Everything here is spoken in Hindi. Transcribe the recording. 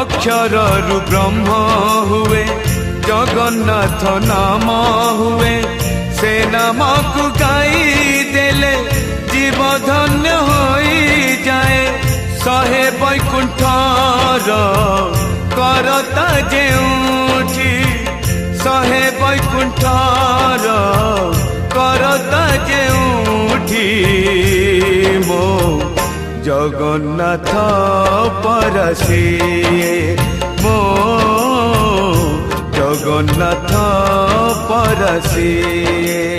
अक्षरु ब्रह्म हुए जगन्नाथ नाम हुए से नाम को गाई देले जीव धन्य हो जाए सहे वैकुंठर करता जेउठी सहे वैकुंठर करता जेउठी मो जगन्नाथ परसिए मो जगन्नाथ परसिए।